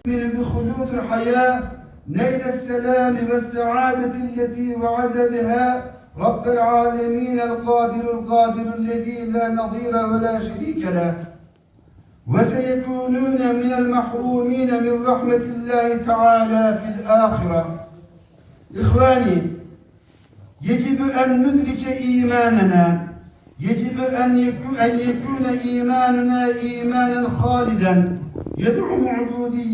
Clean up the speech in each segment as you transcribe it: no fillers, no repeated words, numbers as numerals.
بخلود الحياة نيل السلام والسعادة التي وعد بها رب العالمين القادر الذي لا نظير ولا شريك له، وسيكونون من المحرومين من رحمة الله تعالى في الآخرة. إخواني، يجب أن ندرك إيماننا، يجب أن يكون إيماننا إيمانا خالدا يدعم عبودية.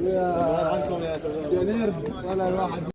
يا عنكم يا نيرد ولا الواحد